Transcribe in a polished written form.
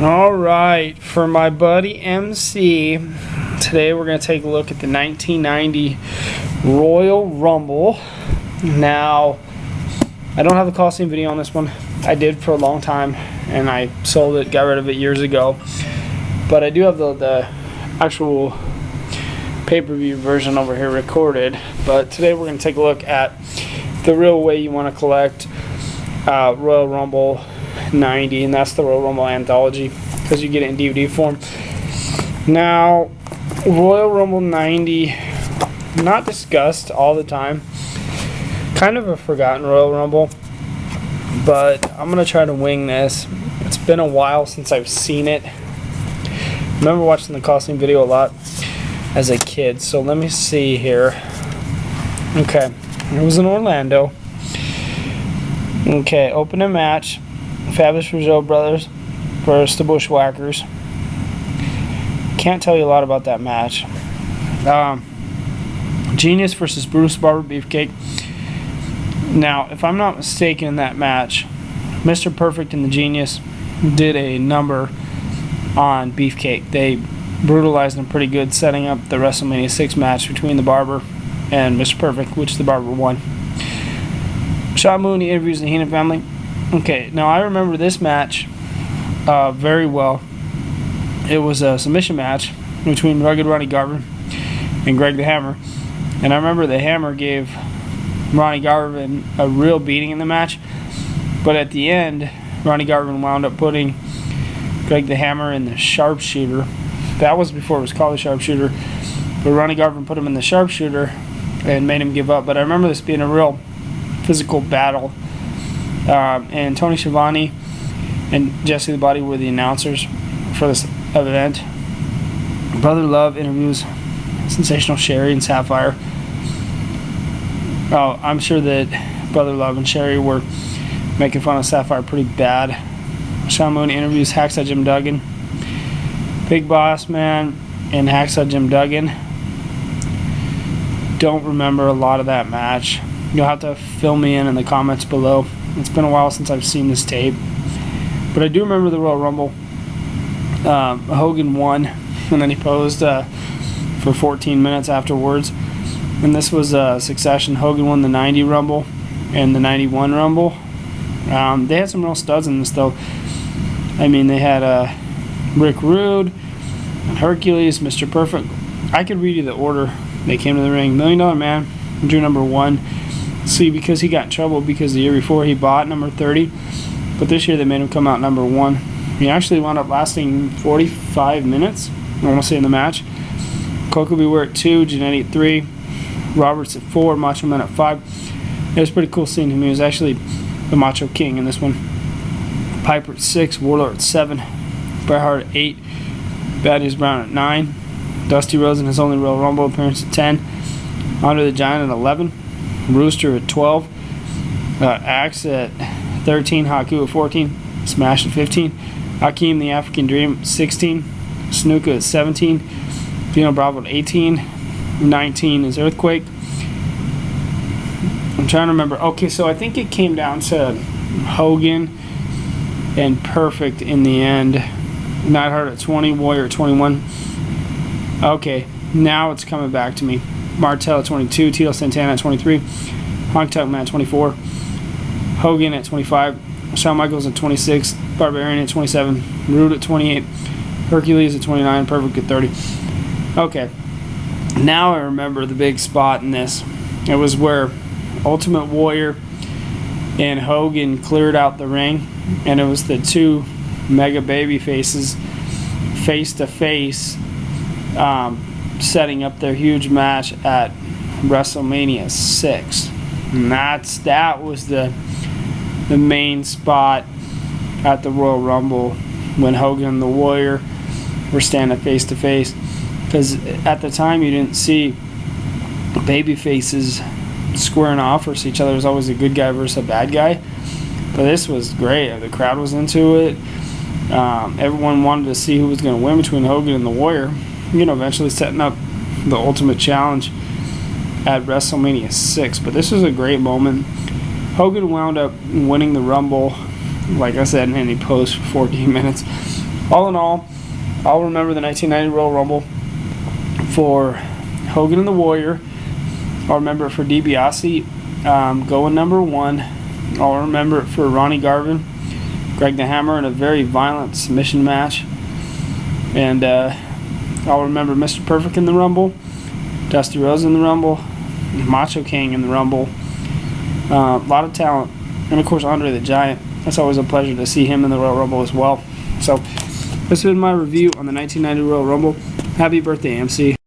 All right, for my buddy MC, today we're going to take a look at the 1990 Royal Rumble. Now, I don't have the Coliseum video on this one. I did for a long time, and I sold it, got rid of it years ago. But I do have the actual pay-per-view version over here recorded. But today we're going to take a look at the real way you want to collect Royal Rumble 90, and that's the Royal Rumble Anthology, because you get it in DVD form. Now, Royal Rumble 90, not discussed all the time. Kind of a forgotten Royal Rumble, but I'm going to try to wing this. It's been a while since I've seen it. I remember watching the Coliseum video a lot as a kid, so let me see here. Okay, it was in Orlando. Okay, opening match. Fabulous Rougeau brothers versus the Bushwhackers. Can't tell you a lot about that match. Genius versus Brutus Barber Beefcake. Now, if I'm not mistaken, in that match, Mr. Perfect and the Genius did a number on Beefcake. They brutalized him pretty good, setting up the WrestleMania 6 match between the Barber and Mr. Perfect, which the Barber won. Sean Mooney interviews the Heenan family. Okay, now I remember this match very well. It was a submission match between Rugged Ronnie Garvin and Greg the Hammer. And I remember the Hammer gave Ronnie Garvin a real beating in the match. But at the end, Ronnie Garvin wound up putting Greg the Hammer in the sharpshooter. That was before it was called the sharpshooter. But Ronnie Garvin put him in the sharpshooter and made him give up. But I remember this being a real physical battle. And Tony Schiavone and Jesse the Body were the announcers for this event. Brother Love interviews Sensational Sherry and Sapphire. Oh, I'm sure that Brother Love and Sherry were making fun of Sapphire pretty bad. Sean Mooney interviews Hacksaw Jim Duggan. Big Boss Man and Hacksaw Jim Duggan. Don't remember a lot of that match. You'll have to fill me in the comments below. It's been a while since I've seen this tape. But I do remember the Royal Rumble. Hogan won, and then he posed for 14 minutes afterwards. And this was a succession. Hogan won the 90 Rumble and the 91 Rumble. They had some real studs in this, though. I mean, they had Rick Rude, Hercules, Mr. Perfect. I could read you the order they came to the ring. $1 Million Man drew number 1. See, because he got in trouble because the year before he bought number 30, but this year they made him come out number 1. He actually wound up lasting 45 minutes, I want to say, in the match. Coco Beware at 2, Jannetty at 3, Roberts at 4, Macho Man at 5. It was pretty cool seeing him. He was actually the Macho King in this one. Piper at 6, Warlord at 7, Bret Hart at 8, Bad News Brown at 9, Dusty Rhodes in his only Royal Rumble appearance at 10, Andre the Giant at 11, Rooster at 12, Axe at 13, Haku at 14, Smash at 15, Hakeem the African Dream at 16, Snuka at 17, Dino Bravo at 18, 19 is Earthquake. I'm trying to remember. Okay, so I think it came down to Hogan and Perfect in the end. Neidhart at 20, Warrior at 21. Okay, now it's coming back to me. Martel at 22, Tito Santana at 23, Honk Tonk Man at 24, Hogan at 25, Shawn Michaels at 26, Barbarian at 27, Rude at 28, Hercules at 29, Perfect at 30. Okay, now I remember the big spot in this. It was where Ultimate Warrior and Hogan cleared out the ring, and it was the two mega baby faces face to face, setting up their huge match at WrestleMania 6. And that was the main spot at the Royal Rumble when Hogan and the Warrior were standing face to face. Because at the time you didn't see baby faces squaring off versus each other. It was always a good guy versus a bad guy. But this was great. The crowd was into it. Everyone wanted to see who was going to win between Hogan and the Warrior. You know, eventually setting up the Ultimate Challenge at WrestleMania 6. But this was a great moment. Hogan wound up winning the Rumble, like I said, and he posed for 14 minutes. All in all, I'll remember the 1990 Royal Rumble for Hogan and the Warrior. I'll remember it for DiBiase going number 1. I'll remember it for Ronnie Garvin, Greg the Hammer in a very violent submission match. And I'll remember Mr. Perfect in the Rumble, Dusty Rhodes in the Rumble, Macho King in the Rumble. A lot of talent. And of course Andre the Giant. It's always a pleasure to see him in the Royal Rumble as well. So this has been my review on the 1990 Royal Rumble. Happy birthday, MC.